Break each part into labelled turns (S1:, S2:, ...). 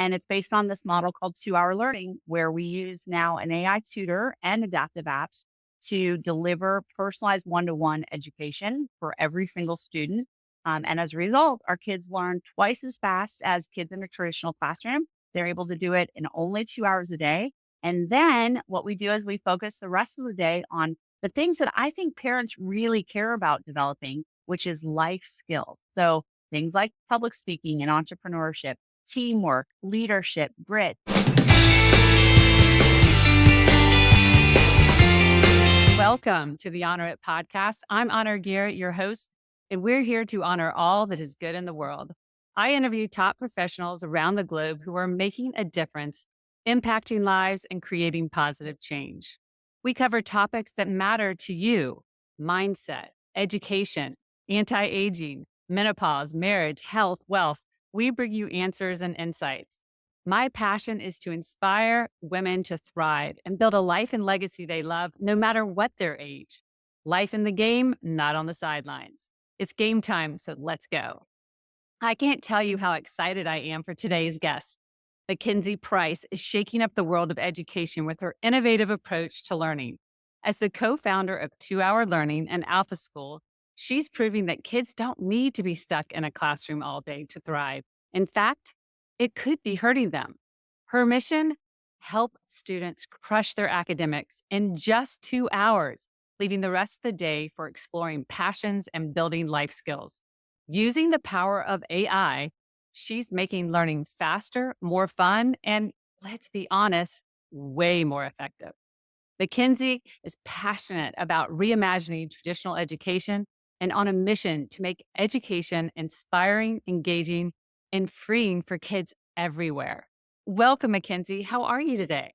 S1: And it's based on this model called 2-hour learning, where we use now an AI tutor and adaptive apps to deliver personalized one-to-one education for every single student. And as a result, our kids learn twice as fast as kids in a traditional classroom. They're able to do it in only 2 hours a day. And then what we do is we focus the rest of the day on the things that I think parents really care about developing, which is life skills. So things like public speaking and entrepreneurship, teamwork, leadership, grit.
S2: Welcome to the Honor It podcast. I'm Honor Garrett, your host, and we're here to honor all that is good in the world. I interview top professionals around the globe who are making a difference, impacting lives, and creating positive change. We cover topics that matter to you: mindset, education, anti-aging, menopause, marriage, health, wealth. We bring you answers and insights. My passion is to inspire women to thrive and build a life and legacy they love, no matter what their age. Life in the game, not on the sidelines. It's game time, so let's go. I can't tell you how excited I am for today's guest. MacKenzie Price is shaking up the world of education with her innovative approach to learning. As the co-founder of 2-Hour Learning and Alpha School, she's proving that kids don't need to be stuck in a classroom all day to thrive. In fact, it could be hurting them. Her mission: help students crush their academics in just 2 hours, leaving the rest of the day for exploring passions and building life skills. Using the power of AI, she's making learning faster, more fun, and, let's be honest, way more effective. MacKenzie is passionate about reimagining traditional education and on a mission to make education inspiring, engaging, and freeing for kids everywhere. Welcome, MacKenzie. How are you today?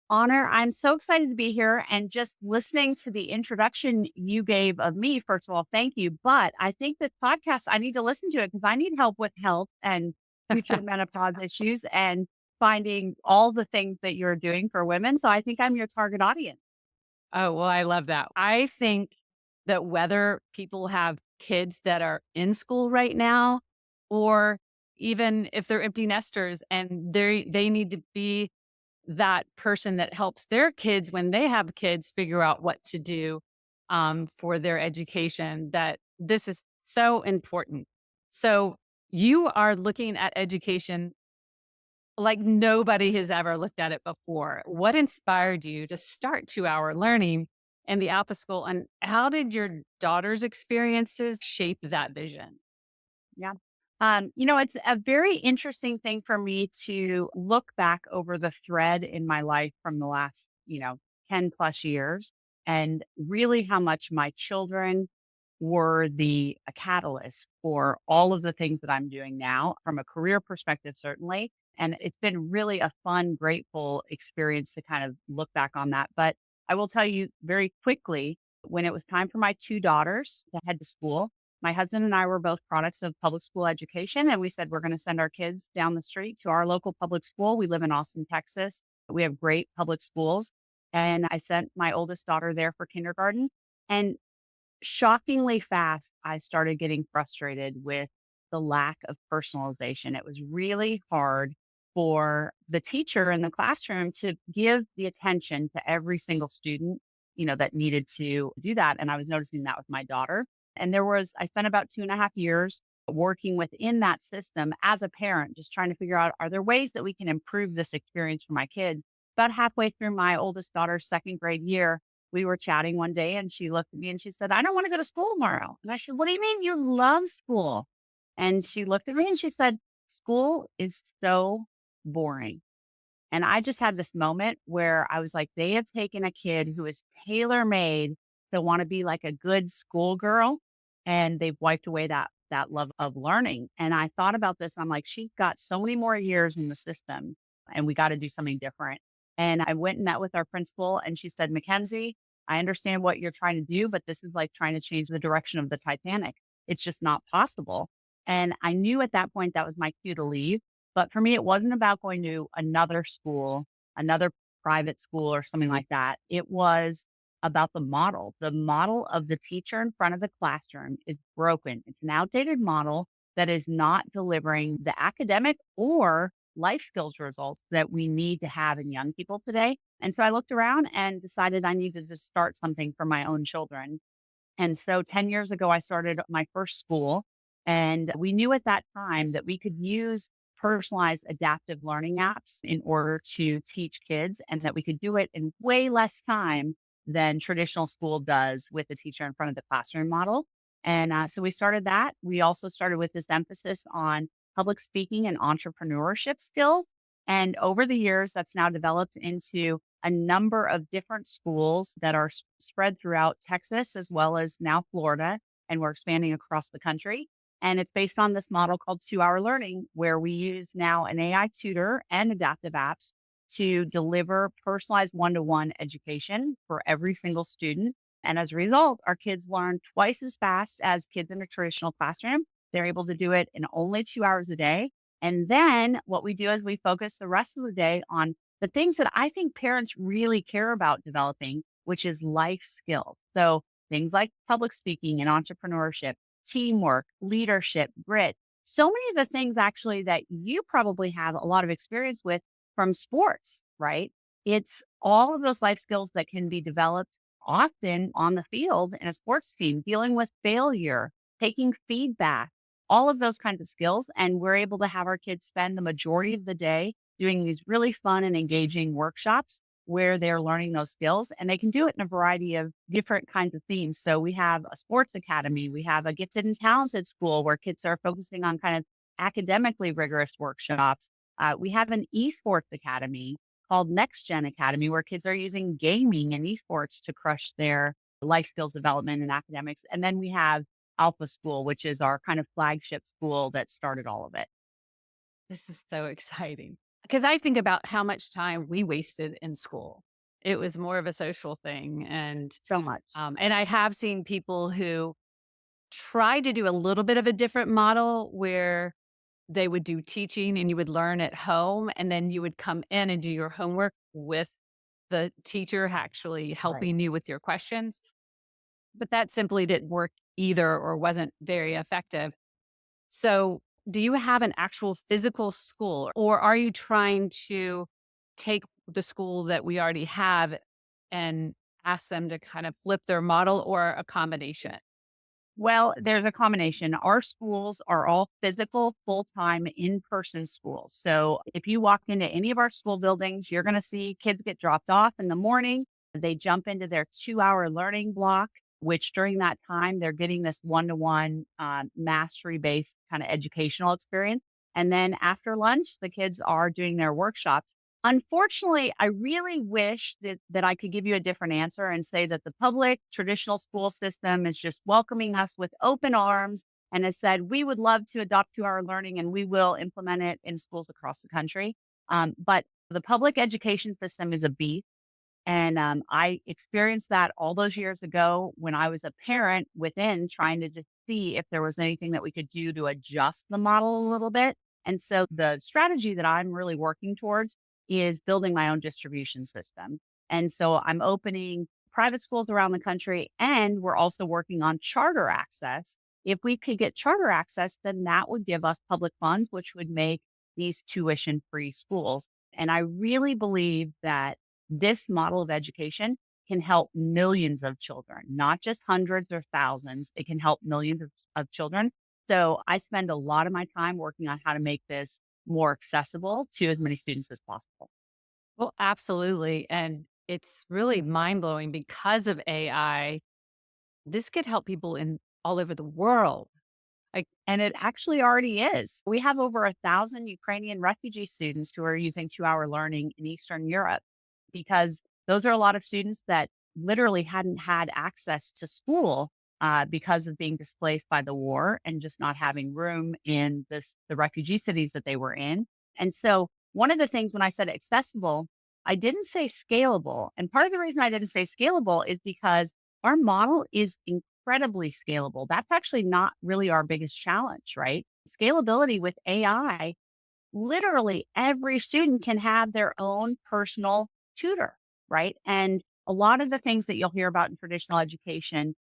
S1: Honor, I'm so excited to be here and just listening to the introduction you gave of me. First of all, thank you. But I think this podcast, I need to listen to it because I need help with health and future menopause issues and finding all the things that you're doing for women. So I think I'm your target audience.
S2: Oh, well, I love that. I think that whether people have kids that are in school right now, or even if they're empty nesters and they need to be that person that helps their kids when they have kids figure out what to do for their education, that this is so important. So you are looking at education like nobody has ever looked at it before. What inspired you to start 2-Hour Learning and the Alpha School? And how did your daughter's experiences shape that vision?
S1: Yeah. It's a very interesting thing for me to look back over the thread in my life from the last, 10 plus years and really how much my children were the a catalyst for all of the things that I'm doing now from a career perspective, certainly. And it's been really a fun, grateful experience to kind of look back on that. But I will tell you very quickly, when it was time for my two daughters to head to school, my husband and I were both products of public school education, and we said we're going to send our kids down the street to our local public school. We live in Austin, Texas. We have great public schools. And I sent my oldest daughter there for kindergarten. And shockingly fast, I started getting frustrated with the lack of personalization. It was really hard for the teacher in the classroom to give the attention to every single student, that needed to do that. And I was noticing that with my daughter. And I spent about 2.5 years working within that system as a parent, just trying to figure out, are there ways that we can improve this experience for my kids? About halfway through my oldest daughter's second grade year, we were chatting one day and she looked at me and she said, I don't want to go to school tomorrow. And I said, what do you mean you love school? And she looked at me and she said, school is so boring. And I just had this moment where I was like, they have taken a kid who is tailor made to want to be like a good schoolgirl, and they've wiped away that love of learning. And I thought about this. I'm like, she's got so many more years in the system, and we got to do something different. And I went and met with our principal, and she said, MacKenzie, I understand what you're trying to do, but this is like trying to change the direction of the Titanic. It's just not possible. And I knew at that point that was my cue to leave. But for me, it wasn't about going to another school, another private school or something like that. It was about the model. The model of the teacher in front of the classroom is broken. It's an outdated model that is not delivering the academic or life skills results that we need to have in young people today. And so I looked around and decided I needed to start something for my own children. And so 10 years ago, I started my first school. And we knew at that time that we could use personalized adaptive learning apps in order to teach kids, and that we could do it in way less time than traditional school does with the teacher in front of the classroom model. And so we started that. We also started with this emphasis on public speaking and entrepreneurship skills. And over the years, that's now developed into a number of different schools that are spread throughout Texas as well as now Florida, and we're expanding across the country. And it's based on this model called 2 Hour Learning, where we use now an AI tutor and adaptive apps to deliver personalized one-to-one education for every single student. And as a result, our kids learn twice as fast as kids in a traditional classroom. They're able to do it in only 2 hours a day. And then what we do is we focus the rest of the day on the things that I think parents really care about developing, which is life skills. So things like public speaking and entrepreneurship, teamwork, leadership, grit. So many of the things actually that you probably have a lot of experience with from sports, right? It's all of those life skills that can be developed often on the field in a sports team, dealing with failure, taking feedback, all of those kinds of skills. And we're able to have our kids spend the majority of the day doing these really fun and engaging workshops where they're learning those skills, and they can do it in a variety of different kinds of themes. So we have a sports academy, we have a gifted and talented school where kids are focusing on kind of academically rigorous workshops. We have an esports academy called Next Gen Academy where kids are using gaming and esports to crush their life skills development and academics. And then we have Alpha School, which is our kind of flagship school that started all of it.
S2: This is so exciting because I think about how much time we wasted in school. It was more of a social thing,
S1: So much.
S2: and I have seen people who try to do a little bit of a different model where they would do teaching and you would learn at home, and then you would come in and do your homework with the teacher actually
S1: Right.
S2: helping you with your questions. But that simply didn't work either or wasn't very effective. So, do you have an actual physical school, or are you trying to take the school that we already have and ask them to kind of flip their model, or a combination?
S1: Well, there's a combination. Our schools are all physical, full time, in person schools. So if you walk into any of our school buildings, you're going to see kids get dropped off in the morning. They jump into their 2 hour learning block, which during that time, they're getting this one-to-one mastery based kind of educational experience. And then after lunch, the kids are doing their workshops. Unfortunately, I really wish that I could give you a different answer and say that the public traditional school system is just welcoming us with open arms and has said, we would love to adopt 2 hour learning and we will implement it in schools across the country. But the public education system is a beast. And I experienced that all those years ago when I was a parent within trying to just see if there was anything that we could do to adjust the model a little bit. And so the strategy that I'm really working towards is building my own distribution system. And so I'm opening private schools around the country, and we're also working on charter access. If we could get charter access, then that would give us public funds, which would make these tuition free schools. And I really believe that this model of education can help millions of children, not just hundreds or thousands. It can help millions of children. So I spend a lot of my time working on how to make this more accessible to as many students as possible.
S2: Well, absolutely. And it's really mind blowing because of AI. This could help people in all over the world. Like,
S1: And it actually already is. We have over 1,000 Ukrainian refugee students who are using 2 hour learning in Eastern Europe because those are a lot of students that literally hadn't had access to school because of being displaced by the war and just not having room in the refugee cities that they were in. And so, one of the things when I said accessible, I didn't say scalable. And part of the reason I didn't say scalable is because our model is incredibly scalable. That's actually not really our biggest challenge, right? Scalability with AI, literally every student can have their own personal tutor, right? And a lot of the things that you'll hear about in traditional education,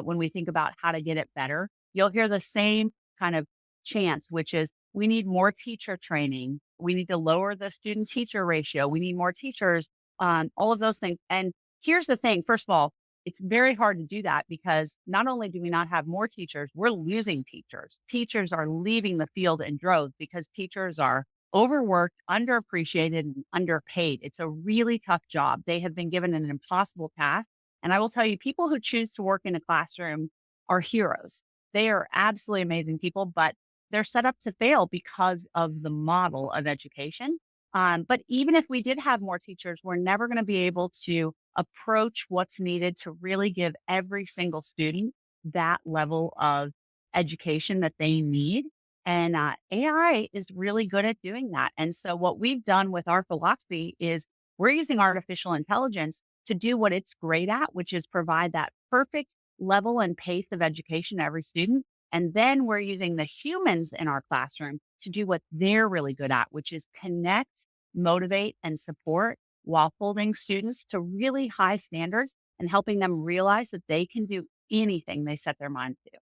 S1: when we think about how to get it better, you'll hear the same kind of chants, which is we need more teacher training. We need to lower the student teacher ratio. We need more teachers, all of those things. And here's the thing. First of all, it's very hard to do that because not only do we not have more teachers, we're losing teachers. Teachers are leaving the field in droves because teachers are overworked, underappreciated, and underpaid. It's a really tough job. They have been given an impossible task. And I will tell you, people who choose to work in a classroom are heroes. They are absolutely amazing people, but they're set up to fail because of the model of education. But even if we did have more teachers, we're never going to be able to approach what's needed to really give every single student that level of education that they need. And AI is really good at doing that. And so, what we've done with our philosophy is we're using artificial intelligence to do what it's great at, which is provide that perfect level and pace of education to every student. And then we're using the humans in our classroom to do what they're really good at, which is connect, motivate, and support while holding students to really high standards and helping them realize that they can do anything they set their mind to.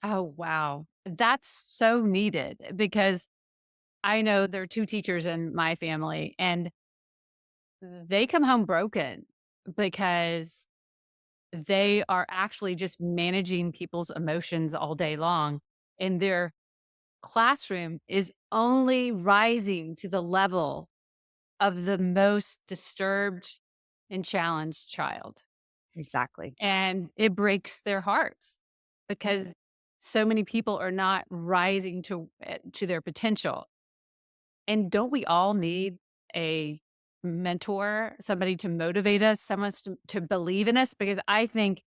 S2: Oh, wow. That's so needed because I know there are 2 teachers in my family, and they come home broken because they are actually just managing people's emotions all day long, and their classroom is only rising to the level of the most disturbed and challenged child,
S1: Exactly.
S2: and it breaks their hearts because so many people are not rising to their potential. And don't we all need a mentor, somebody to motivate us, someone to believe in us? Because I think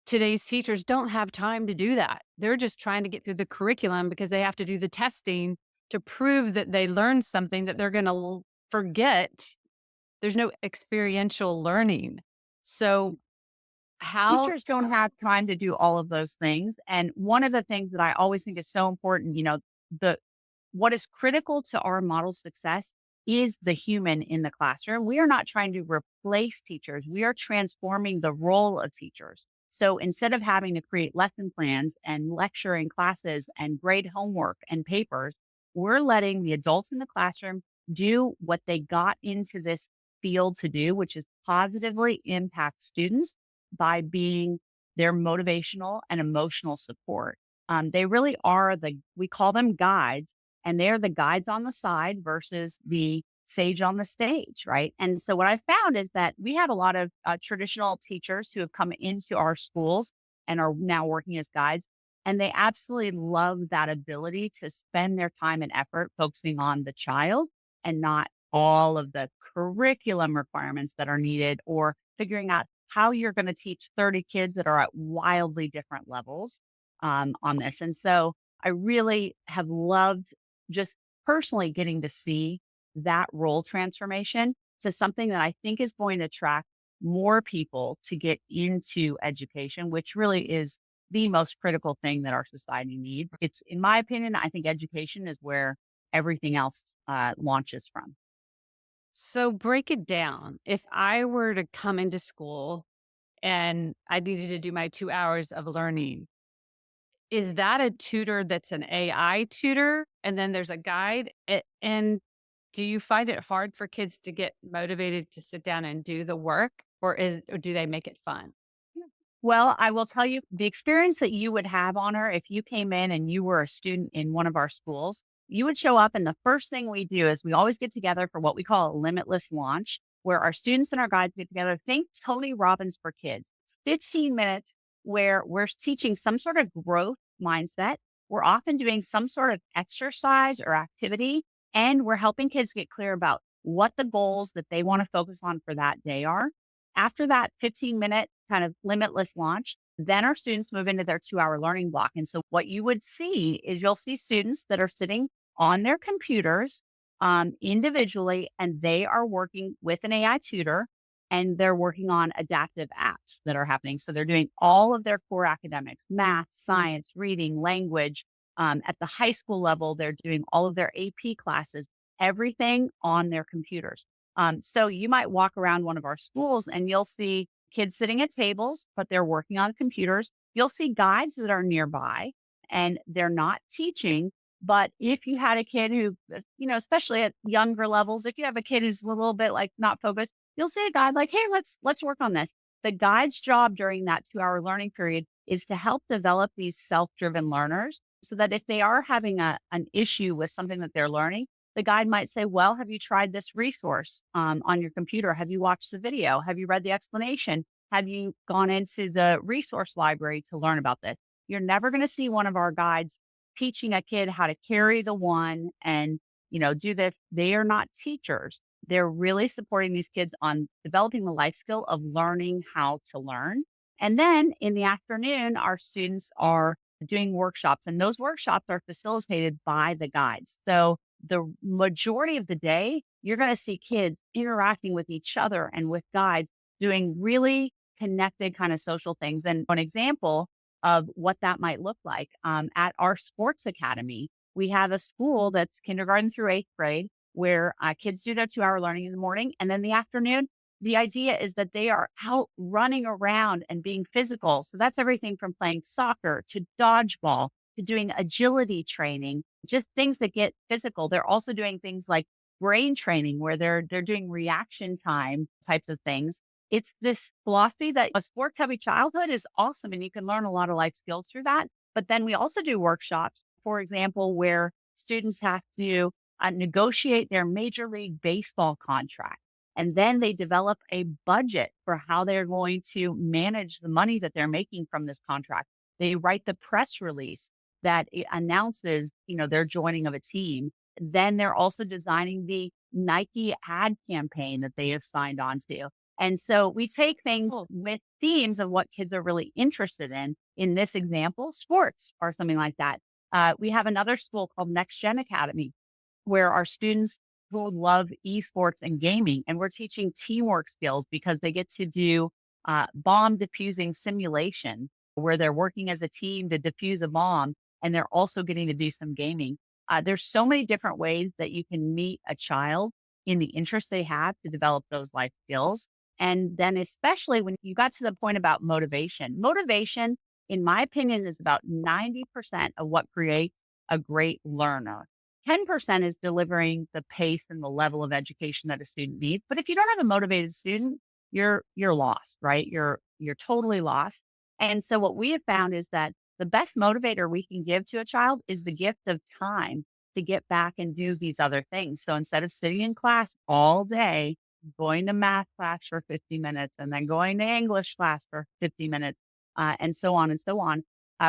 S2: today's teachers don't have time to do that. They're just trying to get through the curriculum because they have to do the testing to prove that they learned something that they're going to forget. There's no experiential learning. So, how
S1: Teachers don't have time to do all of those things. And one of the things that I always think is so important, the what is critical to our model success is the human in the classroom. We are not trying to replace teachers. We are transforming the role of teachers. So instead of having to create lesson plans and lecture in classes and grade homework and papers, we're letting the adults in the classroom do what they got into this field to do, which is positively impact students by being their motivational and emotional support. They really are we call them guides, and they're the guides on the side versus the sage on the stage, right? And so what I found is that we have a lot of traditional teachers who have come into our schools and are now working as guides. And they absolutely love that ability to spend their time and effort focusing on the child and not all of the curriculum requirements that are needed or figuring out how you're going to teach 30 kids that are at wildly different levels on this. And so I really have loved just personally getting to see that role transformation to something that I think is going to attract more people to get into education, which really is the most critical thing that our society needs. It's, in my opinion, I think education is where everything else launches from.
S2: so break it down. If I were to come into school and I needed to do my 2 hours of learning, is that a tutor that's an AI tutor, and then there's a guide? And do you find it hard for kids to get motivated to sit down and do the work, or do they make it fun?
S1: Well, I will tell you the experience that you would have on her if you came in and you were a student in one of our schools. You would show up, and the first thing we do is we always get together for what we call a limitless launch, where our students and our guides get together. Think Tony Robbins for kids. It's 15 minutes where we're teaching some sort of growth mindset. We're often doing some sort of exercise or activity, and we're helping kids get clear about what the goals that they want to focus on for that day are. After that 15-minute kind of limitless launch, then our students move into their 2-hour learning block. And so what you would see is you'll see students that are sitting on their computers individually, and they are working with an AI tutor and they're working on adaptive apps that are happening. So they're doing all of their core academics, math, science, reading, language. At the high school level, they're doing all of their AP classes, everything on their computers. So you might walk around one of our schools and you'll see kids sitting at tables, but they're working on computers. You'll see guides that are nearby and they're not teaching, But if you had a kid who, especially at younger levels, if you have a kid who's a little bit like not focused, you'll say to God, like, hey, let's work on this. The guide's job during that 2 hour learning period is to help develop these self-driven learners so that if they are having an issue with something that they're learning, the guide might say, well, have you tried this resource on your computer? Have you watched the video? Have you read the explanation? Have you gone into the resource library to learn about this? You're never going to see one of our guides teaching a kid how to carry the one and, do this. They are not teachers. They're really supporting these kids on developing the life skill of learning how to learn. And then in the afternoon, our students are doing workshops, and those workshops are facilitated by the guides. So the majority of the day, you're going to see kids interacting with each other and with guides doing really connected kind of social things. And an example of what that might look like at our sports academy, we have a school that's kindergarten through eighth grade where kids do their 2 hour learning in the morning. And then the afternoon, the idea is that they are out running around and being physical. So that's everything from playing soccer to dodgeball to doing agility training, just things that get physical. They're also doing things like brain training where they're doing reaction time types of things. It's this philosophy that a sport heavy childhood is awesome and you can learn a lot of life skills through that. But then we also do workshops, for example, where students have to negotiate their Major League Baseball contract. And then they develop a budget for how they're going to manage the money that they're making from this contract. They write the press release that it announces, their joining of a team. Then they're also designing the Nike ad campaign that they have signed on to. And so we take things
S2: Cool.
S1: with themes of what kids are really interested in. In this example, sports or something like that. We have another school called Next Gen Academy, where our students who love esports and gaming, and we're teaching teamwork skills because they get to do bomb diffusing simulations where they're working as a team to defuse a bomb, and they're also getting to do some gaming. There's so many different ways that you can meet a child in the interest they have to develop those life skills. And then, especially when you got to the point about motivation, in my opinion, is about 90% of what creates a great learner. 10% is delivering the pace and the level of education that a student needs. But if you don't have a motivated student, you're lost, right? You're totally lost. And so what we have found is that the best motivator we can give to a child is the gift of time to get back and do these other things. So instead of sitting in class all day, going to math class for 50 minutes and then going to English class for 50 minutes, and so on and so on.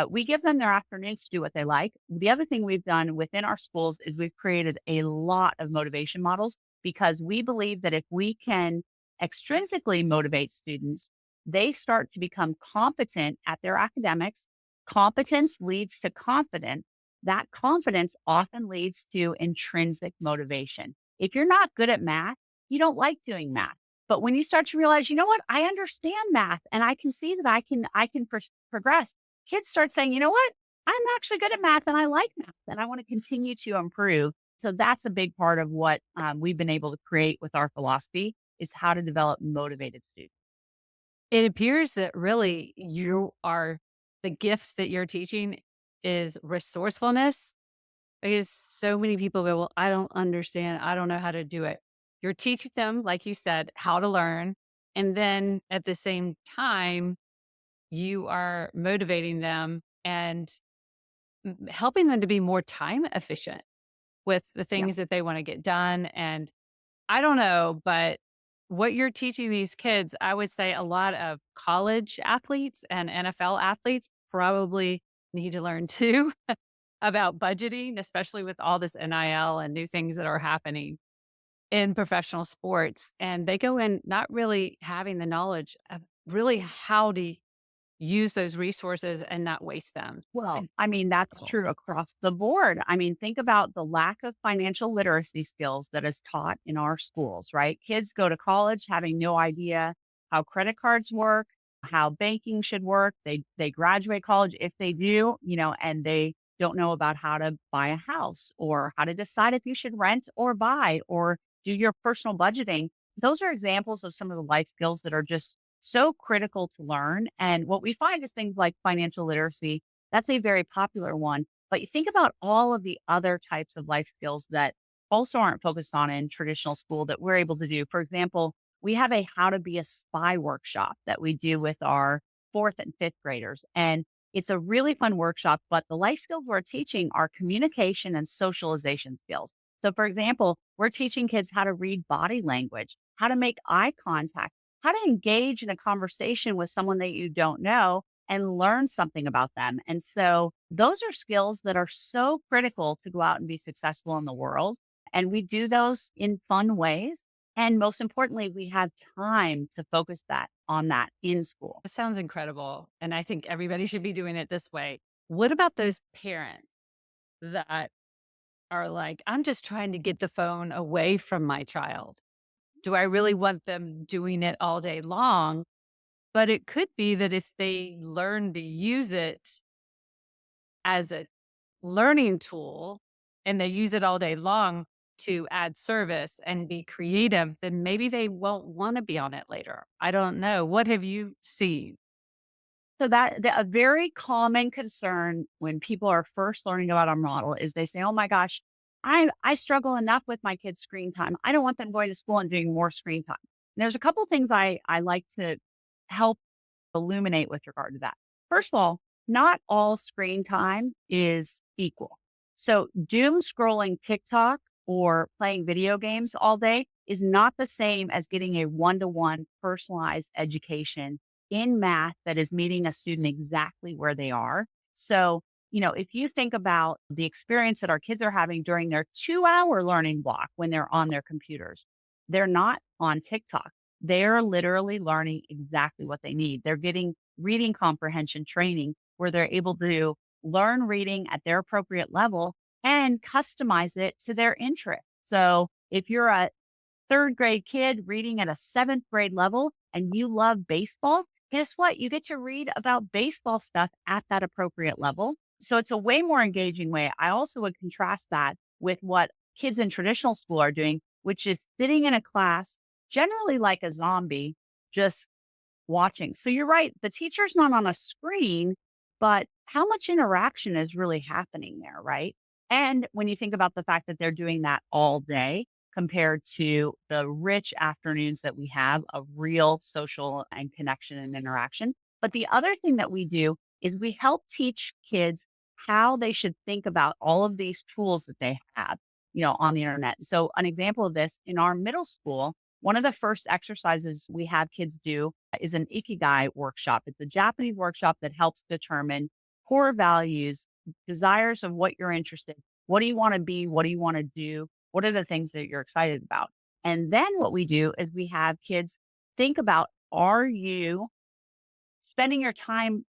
S1: We give them their afternoons to do what they like. The other thing we've done within our schools is we've created a lot of motivation models because we believe that if we can extrinsically motivate students, they start to become competent at their academics. Competence leads to confidence. That confidence often leads to intrinsic motivation. If you're not good at math, you don't like doing math. But when you start to realize, you know what, I understand math and I can see that I can progress. Kids start saying, you know what, I'm actually good at math and I like math and I want to continue to improve. So that's a big part of what we've been able to create with our philosophy is how to develop motivated students.
S2: It appears that really the gift that you're teaching is resourcefulness because so many people go, well, I don't understand. I don't know how to do it. You're teaching them, like you said, how to learn. And then at the same time, you are motivating them and helping them to be more time efficient with the
S1: Yeah.
S2: things that they want to get done. And I don't know, but what you're teaching these kids, I would say a lot of college athletes and NFL athletes probably need to learn too about budgeting, especially with all this NIL and new things that are happening in professional sports. And they go in not really having the knowledge of really how to use those resources and not waste them. It's
S1: Well, I mean, that's
S2: incredible.
S1: true across the board. I mean, think about the lack of financial literacy skills that is taught in our schools, right? Kids go to college having no idea how credit cards work, how banking should work. They graduate college if they do, and they don't know about how to buy a house or how to decide if you should rent or buy or do your personal budgeting. Those are examples of some of the life skills that are just so critical to learn. And what we find is things like financial literacy, that's a very popular one. But you think about all of the other types of life skills that also aren't focused on in traditional school that we're able to do. For example, we have a how to be a spy workshop that we do with our fourth and fifth graders. And it's a really fun workshop, but the life skills we're teaching are communication and socialization skills. So, for example, we're teaching kids how to read body language, how to make eye contact, how to engage in a conversation with someone that you don't know and learn something about them. And so, those are skills that are so critical to go out and be successful in the world. And we do those in fun ways. And most importantly, we have time to focus that on that in school.
S2: It sounds incredible. And I think everybody should be doing it this way. What about those parents that are like, I'm just trying to get the phone away from my child? Do I really want them doing it all day long? But it could be that if they learn to use it as a learning tool and they use it all day long to add service and be creative, then maybe they won't want to be on it later. I don't know. What have you seen?
S1: So a very common concern when people are first learning about our model is they say, "Oh my gosh, I struggle enough with my kids' screen time. I don't want them going to school and doing more screen time." And there's a couple things I like to help illuminate with regard to that. First of all, not all screen time is equal. So doom scrolling TikTok or playing video games all day is not the same as getting a one-to-one personalized education in math that is meeting a student exactly where they are. So, if you think about the experience that our kids are having during their 2-hour learning block when they're on their computers, they're not on TikTok. They're literally learning exactly what they need. They're getting reading comprehension training where they're able to learn reading at their appropriate level and customize it to their interest. So if you're a third grade kid reading at a seventh grade level and you love baseball, guess what? You get to read about baseball stuff at that appropriate level. So it's a way more engaging way. I also would contrast that with what kids in traditional school are doing, which is sitting in a class, generally like a zombie, just watching. So you're right. The teacher's not on a screen, but how much interaction is really happening there, right? And when you think about the fact that they're doing that all day compared to the rich afternoons that we have of real social and connection and interaction. But the other thing that we do is we help teach kids how they should think about all of these tools that they have, on the internet. So an example of this in our middle school, one of the first exercises we have kids do is an ikigai workshop. It's a Japanese workshop that helps determine core values, desires of what you're interested in. What do you want to be? What do you want to do? What are the things that you're excited about? And then what we do is we have kids think about, are you spending your time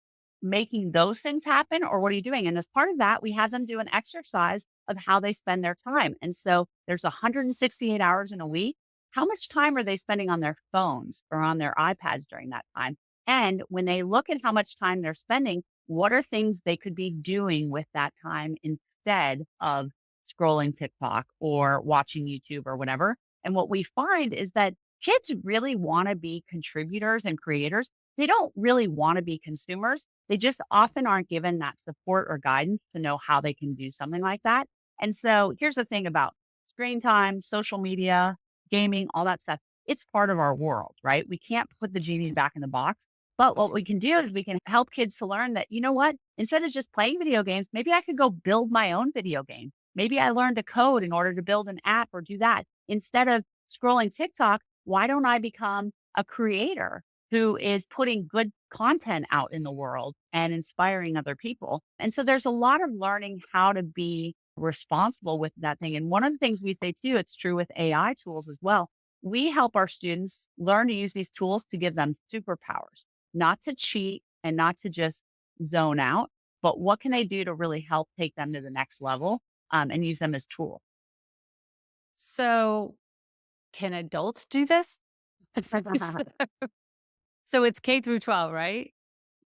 S1: making those things happen or what are you doing? And as part of that, we have them do an exercise of how they spend their time. And so there's 168 hours in a week. How much time are they spending on their phones or on their iPads during that time? And when they look at how much time they're spending, what are things they could be doing with that time instead of scrolling TikTok or watching YouTube or whatever? And what we find is that kids really want to be contributors and creators. They don't really want to be consumers. They just often aren't given that support or guidance to know how they can do something like that. And so here's the thing about screen time, social media, gaming, all that stuff. It's part of our world, right? We can't put the genie back in the box. But what we can do is we can help kids to learn that, you know what? Instead of just playing video games, maybe I could go build my own video game. Maybe I learned to code in order to build an app or do that. Instead of scrolling TikTok, why don't I become a creator who is putting good content out in the world and inspiring other people? And so there's a lot of learning how to be responsible with that thing. And one of the things we say too, it's true with AI tools as well. We help our students learn to use these tools to give them superpowers, not to cheat and not to just zone out, but what can they do to really help take them to the next level and use them as tools?
S2: So, can adults do this? So it's K through 12, right?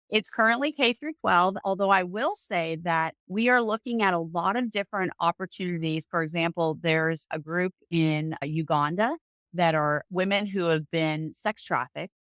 S1: It's currently K through 12, although I will say that we are looking at a lot of different opportunities. For example, there's a group in Uganda that are women who have been sex trafficked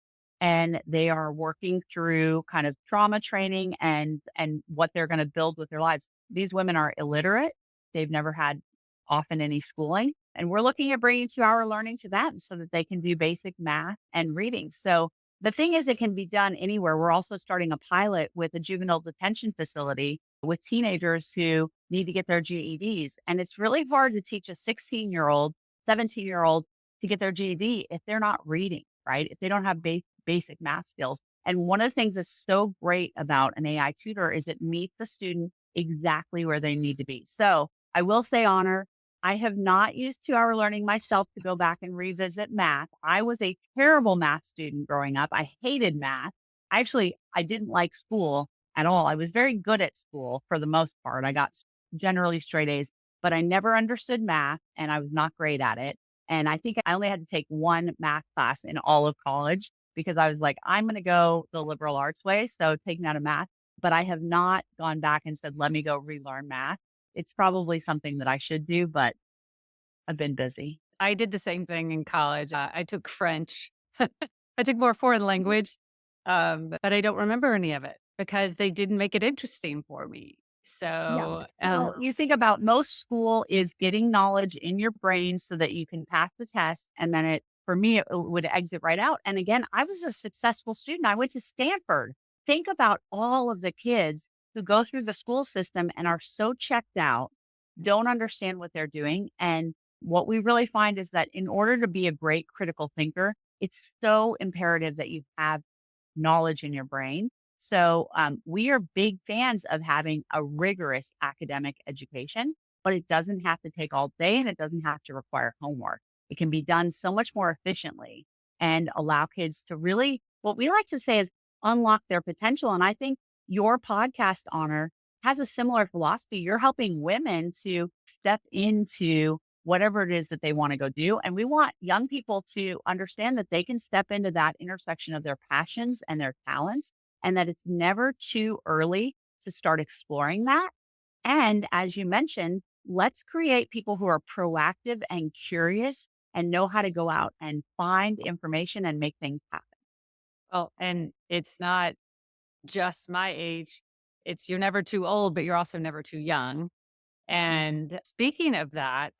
S1: and they are working through kind of trauma training and what they're going to build with their lives. These women are illiterate. They've never had often any schooling, and we're looking at bringing 2-hour learning to them so that they can do basic math and reading. So the thing is, it can be done anywhere. We're also starting a pilot with a juvenile detention facility with teenagers who need to get their GEDs. And it's really hard to teach a 16-year-old, 17-year-old to get their GED if they're not reading, right? If they don't have basic math skills. And one of the things that's so great about an AI tutor is it meets the student exactly where they need to be. So I will say, Honor, I have not used 2-hour learning myself to go back and revisit math. I was a terrible math student growing up. I hated math. I didn't like school at all. I was very good at school for the most part. I got generally straight A's, but I never understood math and I was not great at it. And I think I only had to take one math class in all of college because I was like, I'm going to go the liberal arts way. So taking out a math, but I have not gone back and said, let me go relearn math. It's probably something that I should do, but I've been busy.
S2: I did the same thing in college. I took French. I took more foreign language, but I don't remember any of it because they didn't make it interesting for me.
S1: Yeah.
S2: So,
S1: Well, you think about most school is getting knowledge in your brain so that you can pass the test. And then for me, it would exit right out. And again, I was a successful student. I went to Stanford. Think about all of the kids who go through the school system and are so checked out, don't understand what they're doing. And what we really find is that in order to be a great critical thinker, it's so imperative that you have knowledge in your brain. So we are big fans of having a rigorous academic education, but it doesn't have to take all day and it doesn't have to require homework. It can be done so much more efficiently and allow kids to really, what we like to say is unlock their potential. And I think your podcast, Honor, has a similar philosophy. You're helping women to step into whatever it is that they want to go do. And we want young people to understand that they can step into that intersection of their passions and their talents, and that it's never too early to start exploring that. And as you mentioned, let's create people who are proactive and curious and know how to go out and find information and make things happen.
S2: well, and it's not just my age. It's you're never too old, but you're also never too young. And speaking of that,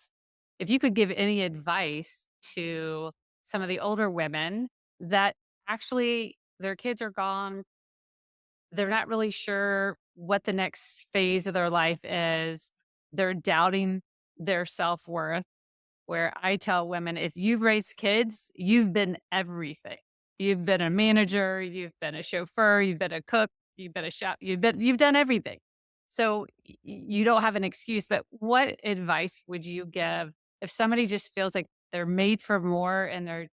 S2: if you could give any advice to some of the older women that actually their kids are gone, they're not really sure what the next phase of their life is, they're doubting their self worth. Where I tell women, if you've raised kids, you've been everything. You've been a manager, you've been a chauffeur, you've been a cook, you've been a chef, you've done everything. So you don't have an excuse, but what advice would you give if somebody just feels like they're made for more and they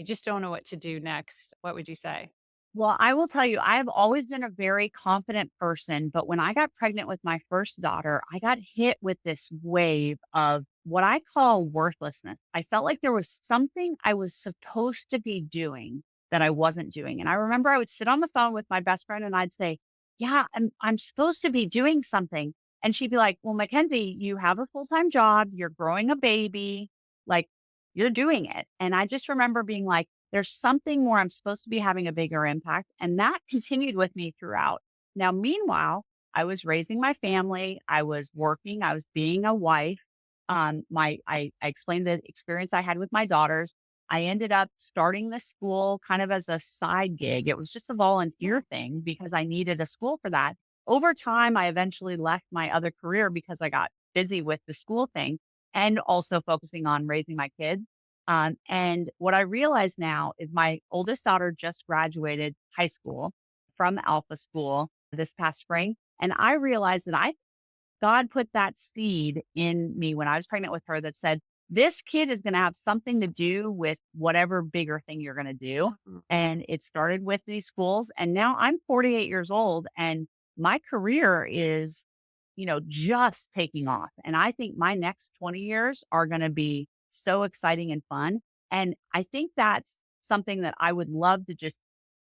S2: just don't know what to do next? What would you say?
S1: Well, I will tell you, I've always been a very confident person, but when I got pregnant with my first daughter, I got hit with this wave of what I call worthlessness. I felt like there was something I was supposed to be doing that I wasn't doing. And I remember I would sit on the phone with my best friend and I'd say, "Yeah, I'm supposed to be doing something." And she'd be like, "Well, Mackenzie, you have a full-time job, you're growing a baby, like you're doing it." And I just remember being like, there's something more. I'm supposed to be having a bigger impact. And that continued with me throughout. Now, meanwhile, I was raising my family. I was working. I was being a wife. I explained the experience I had with my daughters. I ended up starting the school kind of as a side gig. It was just a volunteer thing because I needed a school for that. Over time, I eventually left my other career because I got busy with the school thing and also focusing on raising my kids. And what I realize now is my oldest daughter just graduated high school from Alpha School this past spring. And I realized that God put that seed in me when I was pregnant with her that said, this kid is going to have something to do with whatever bigger thing you're going to do.
S2: Mhm.
S1: And it started with these schools. And now I'm 48 years old and my career is, just taking off. And I think my next 20 years are going to be so exciting and fun. And I think that's something that I would love to just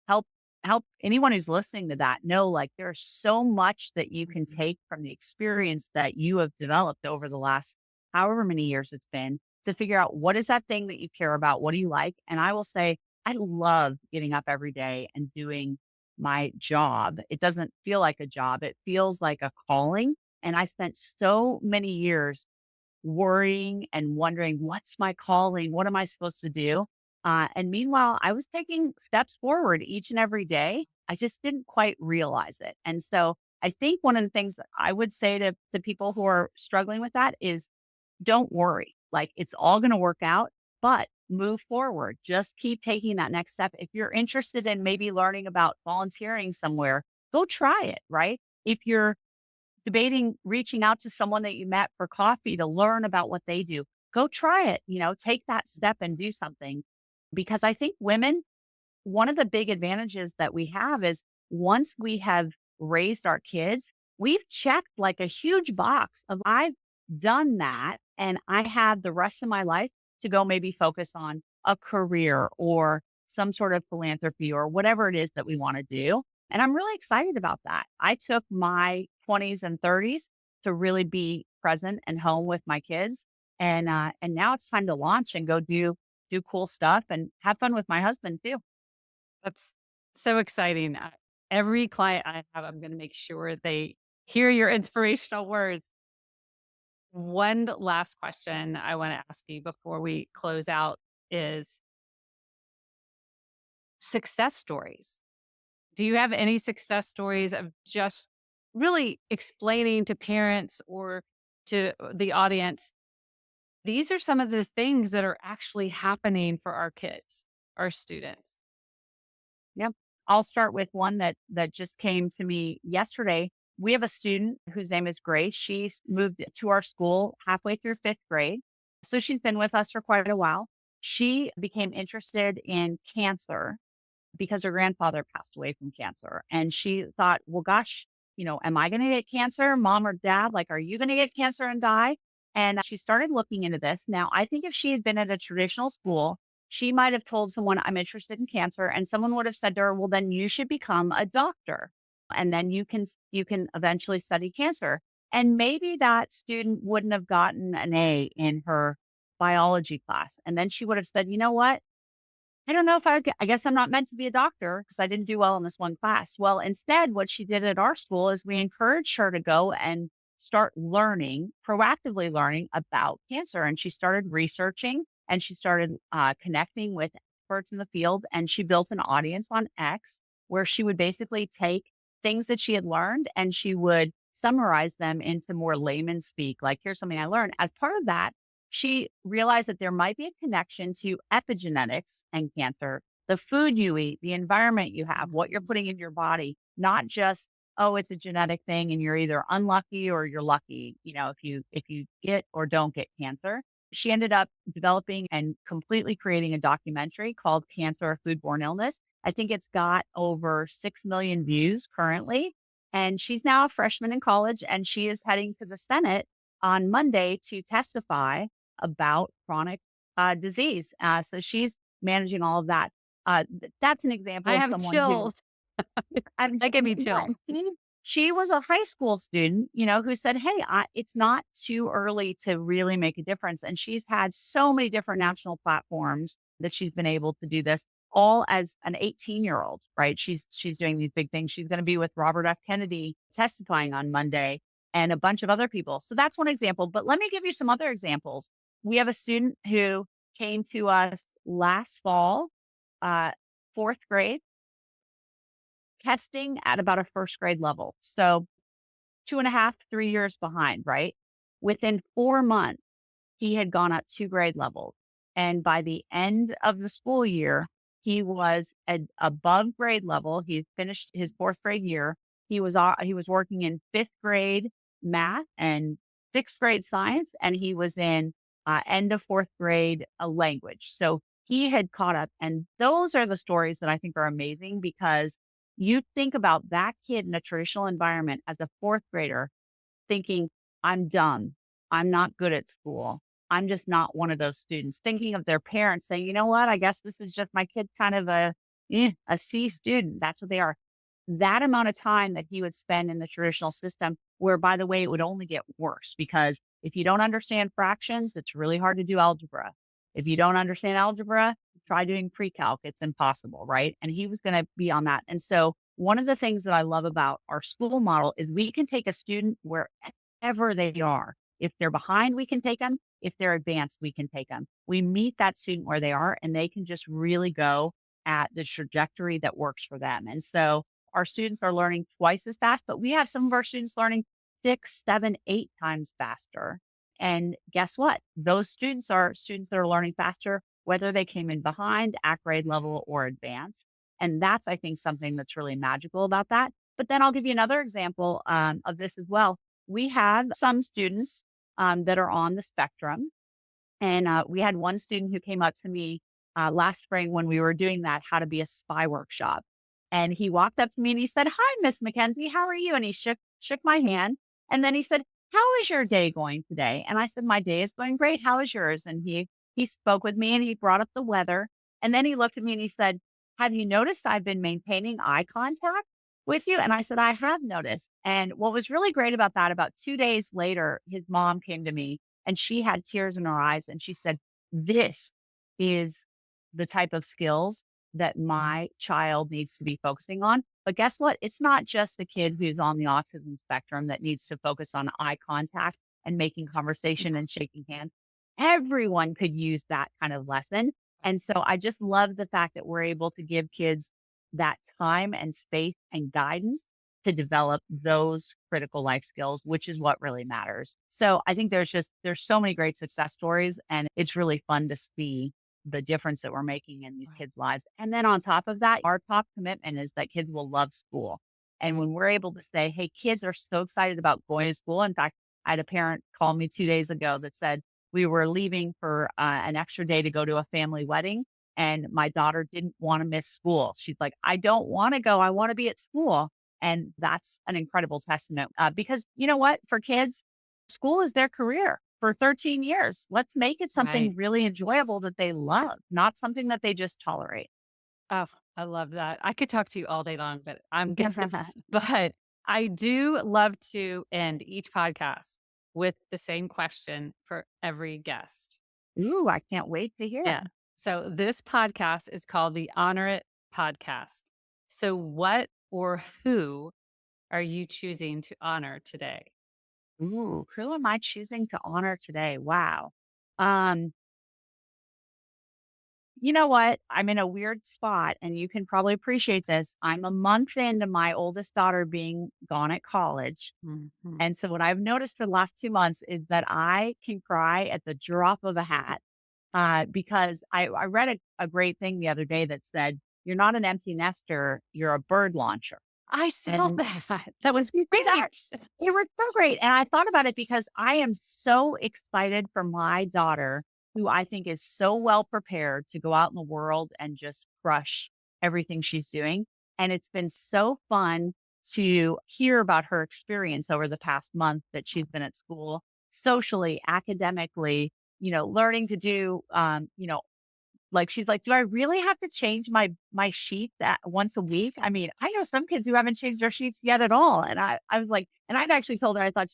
S1: help help anyone who's listening to that know, like, there's so much that you can take from the experience that you have developed over the last however many years it's been to figure out what is that thing that you care about? What do you like? And I will say, I love getting up every day and doing my job. It doesn't feel like a job. It feels like a calling. And I spent so many years worrying and wondering, what's my calling? What am I supposed to do? And meanwhile, I was taking steps forward each and every day. I just didn't quite realize it. And so I think one of the things that I would say to people who are struggling with that is don't worry. Like it's all going to work out, but move forward. Just keep taking that next step. If you're interested in maybe learning about volunteering somewhere, go try it, right? If you're debating reaching out to someone that you met for coffee to learn about what they do, go try it. Take that step and do something. Because I think women, one of the big advantages that we have is once we have raised our kids, we've checked like a huge box of I've done that and I have the rest of my life to go maybe focus on a career or some sort of philanthropy or whatever it is that we want to do. And I'm really excited about that. I took my 20s and 30s to really be present and home with my kids. And now it's time to launch and go do cool stuff and have fun with my husband too.
S2: That's so exciting. Every client I have, I'm going to make sure they hear your inspirational words. One last question I want to ask you before we close out is success stories. Do you have any success stories of just really explaining to parents or to the audience, these are some of the things that are actually happening for our kids, our students?
S1: Yep. I'll start with one that just came to me yesterday. We have a student whose name is Grace. She's moved to our school halfway through fifth grade. So she's been with us for quite a while. She became interested in cancer because her grandfather passed away from cancer. And she thought, well, gosh, am I going to get cancer? Mom or dad, like, are you going to get cancer and die? And she started looking into this. Now, I think if she had been at a traditional school, she might have told someone, I'm interested in cancer. And someone would have said to her, well, then you should become a doctor. And then you can eventually study cancer. And maybe that student wouldn't have gotten an A in her biology class. And then she would have said, you know what? I don't know if I guess I'm not meant to be a doctor because I didn't do well in this one class. Well, instead, what she did at our school is we encouraged her to go and start learning, proactively learning about cancer. And she started researching and she started connecting with experts in the field. And she built an audience on X where she would basically take things that she had learned and she would summarize them into more layman speak. Like, here's something I learned. As part of that, she realized that there might be a connection to epigenetics and cancer, the food you eat, the environment you have, what you're putting in your body, not just, oh, it's a genetic thing and you're either unlucky or you're lucky, if you get or don't get cancer. She ended up developing and completely creating a documentary called Cancer, a Foodborne Illness. I think it's got over 6 million views currently. And she's now a freshman in college and she is heading to the Senate on Monday to testify about chronic disease. So she's managing all of that. That's an example
S2: I
S1: of
S2: have
S1: someone who
S2: chills.
S1: I'm
S2: That gave me
S1: yeah,
S2: chills.
S1: she was a high school student, who said, "Hey, it's not too early to really make a difference." And she's had so many different national platforms that she's been able to do this, all as an 18-year-old, right? She's doing these big things. She's going to be with Robert F. Kennedy testifying on Monday, and a bunch of other people. So that's one example. But let me give you some other examples. We have a student who came to us last fall, uh, fourth grade testing at about a first grade level. So 2.5, 3 years behind, right? Within 4 months, he had gone up 2 grade levels. And by the end of the school year, he was at above grade level. He had finished his fourth grade year. He was working in fifth grade math and sixth grade science, and he was in end of fourth grade language. So he had caught up. And those are the stories that I think are amazing because you think about that kid in a traditional environment as a fourth grader thinking, I'm dumb. I'm not good at school. I'm just not one of those students. Thinking of their parents saying, you know what? I guess this is just my kid kind of a C student. That's what they are. That amount of time that he would spend in the traditional system, where by the way, it would only get worse because if you don't understand fractions, it's really hard to do algebra. If you don't understand algebra, try doing pre-calc. It's impossible, right? And he was going to be on that. And so one of the things that I love about our school model is we can take a student wherever they are. If they're behind, we can take them. If they're advanced, we can take them. We meet that student where they are and they can just really go at the trajectory that works for them. And so our students are learning twice as fast, but we have some of our students learning 6, 7, 8 times faster. And guess what? Those students are students that are learning faster, whether they came in behind at grade level or advanced. And that's, I think, something that's really magical about that. But then I'll give you another example of this as well. We have some students that are on the spectrum. And we had one student who came up to me last spring when we were doing that How to Be a Spy workshop. And he walked up to me and he said, "Hi, Miss MacKenzie, how are you?" And he shook my hand. And then he said, "How is your day going today?" And I said, "My day is going great. How is yours?" And he spoke with me and he brought up the weather. And then he looked at me and he said, "Have you noticed I've been maintaining eye contact with you?" And I said, "I have noticed." And what was really great about that, about 2 days later, his mom came to me and she had tears in her eyes and she said, "This is the type of skills that my child needs to be focusing on." But guess what? It's not just the kid who's on the autism spectrum that needs to focus on eye contact and making conversation and shaking hands. Everyone could use that kind of lesson. And so I just love the fact that we're able to give kids that time and space and guidance to develop those critical life skills, which is what really matters. So I think there's so many great success stories and it's really fun to see the difference that we're making in these
S2: Right.
S1: kids' lives. And then on top of that, our top commitment is that kids will love school. And when we're able to say, "Hey, kids are so excited about going to school." In fact, I had a parent call me 2 days ago that said, we were leaving for an extra day to go to a family wedding. And my daughter didn't want to miss school. She's like, "I don't want to go. I want to be at school." And that's an incredible testament because you know what? For kids, school is their career for 13 years. Let's make it
S2: Right.
S1: something really enjoyable that they love, not something that they just tolerate.
S2: Oh, I love that. I could talk to you all day long, but I'm good. But I do love to end each podcast with the same question for every guest.
S1: Ooh, I can't wait to hear
S2: Yeah.
S1: it.
S2: So this podcast is called the Honor It Podcast. So what or who are you choosing to honor today?
S1: Ooh, who am I choosing to honor today? Wow. Um, You know what? I'm in a weird spot, and you can probably appreciate this. I'm a month into my oldest daughter being gone at college.
S2: Mhm.
S1: And so, what I've noticed for the last 2 months is that I can cry at the drop of a hat because I read a great thing the other day that said, "You're not an empty nester, you're a bird launcher."
S2: I saw
S1: And
S2: that. That was
S1: you see that?
S2: great.
S1: It was so great, and I thought about it because I am so excited for my daughter, who I think is so well prepared to go out in the world and just crush everything she's doing, and it's been so fun to hear about her experience over the past month that she's been at school, socially, academically, learning to do, like, she's like, "Do I really have to change my sheets at once a week?" I mean, I know some kids who haven't changed their sheets yet at all, and I was like and I'd actually told her I thought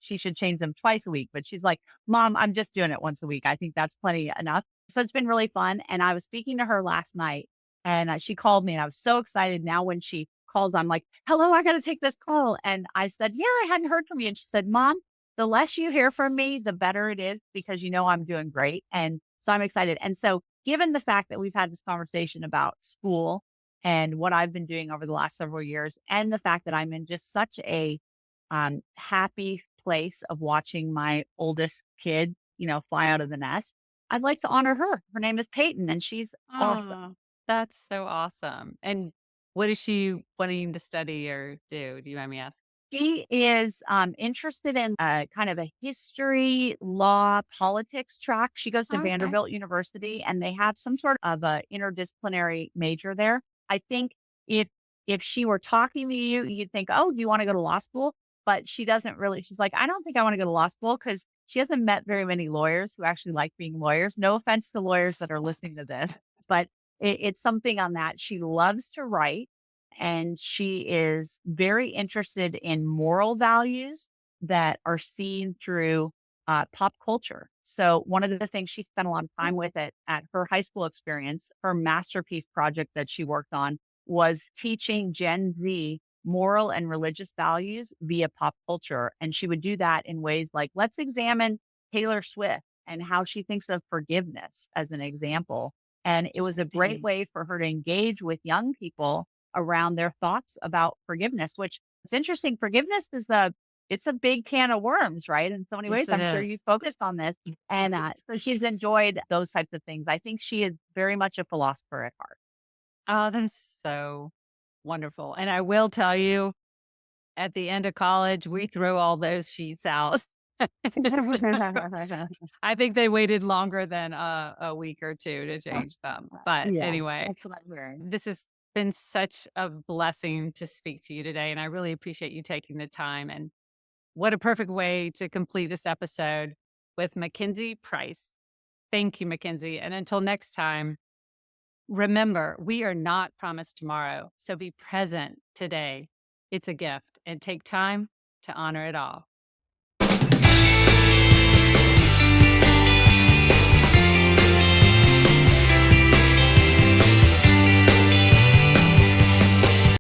S1: she should change them twice a week, but she's like, "Mom, I'm just doing it once a week. I think that's plenty enough." So it's been really fun, and I was speaking to her last night, and she called me, and I was so excited. Now when she calls, I'm like, "Hello, I gotta take this call," and I said, "Yeah, I hadn't heard from you," and she said, "Mom, the less you hear from me, the better it is because I'm doing great." And so I'm excited. And so given the fact that we've had this conversation about school and what I've been doing over the last several years, and the fact that I'm in just such a happy place of watching my oldest kid, fly out of the nest, I'd like to honor her. Her name is Peyton, and she's awesome.
S2: Oh, that's so awesome. And what is she wanting to study or do? Do you mind me asking?
S1: She is interested in kind of a history, law, politics track. She goes to
S2: Okay.
S1: Vanderbilt University, and they have some sort of a interdisciplinary major there. I think if she were talking to you, you'd think, "Oh, do you want to go to law school?" But she doesn't really. She's like, "I don't think I want to go to law school," because she hasn't met very many lawyers who actually like being lawyers. No offense to lawyers that are listening to this, but it's something on that. She loves to write and she is very interested in moral values that are seen through pop culture. So one of the things she spent a lot of time with it at her high school experience, her masterpiece project that she worked on was teaching Gen Z moral and religious values via pop culture. And she would do that in ways like, let's examine Taylor Swift and how she thinks of forgiveness as an example. And it was a great
S2: Interesting.
S1: way for her to engage with young people around their thoughts about forgiveness, which it's interesting. Forgiveness is it's a big can of worms, right? In so many ways,
S2: Yes, it
S1: I'm sure
S2: is.
S1: you focused on this. And so she's enjoyed those types of things. I think she is very much a philosopher at heart.
S2: Oh, that is so wonderful. And I will tell you, at the end of college, we threw all those sheets out. So, I think they waited longer than a week or two to change them. But
S1: Yeah,
S2: anyway,
S1: that's what I'm hearing.
S2: this has been such a blessing to speak to you today. And I really appreciate you taking the time. And what a perfect way to complete this episode with MacKenzie Price. Thank you, MacKenzie. And until next time, remember, we are not promised tomorrow. So be present today. It's a gift and take time to honor it all.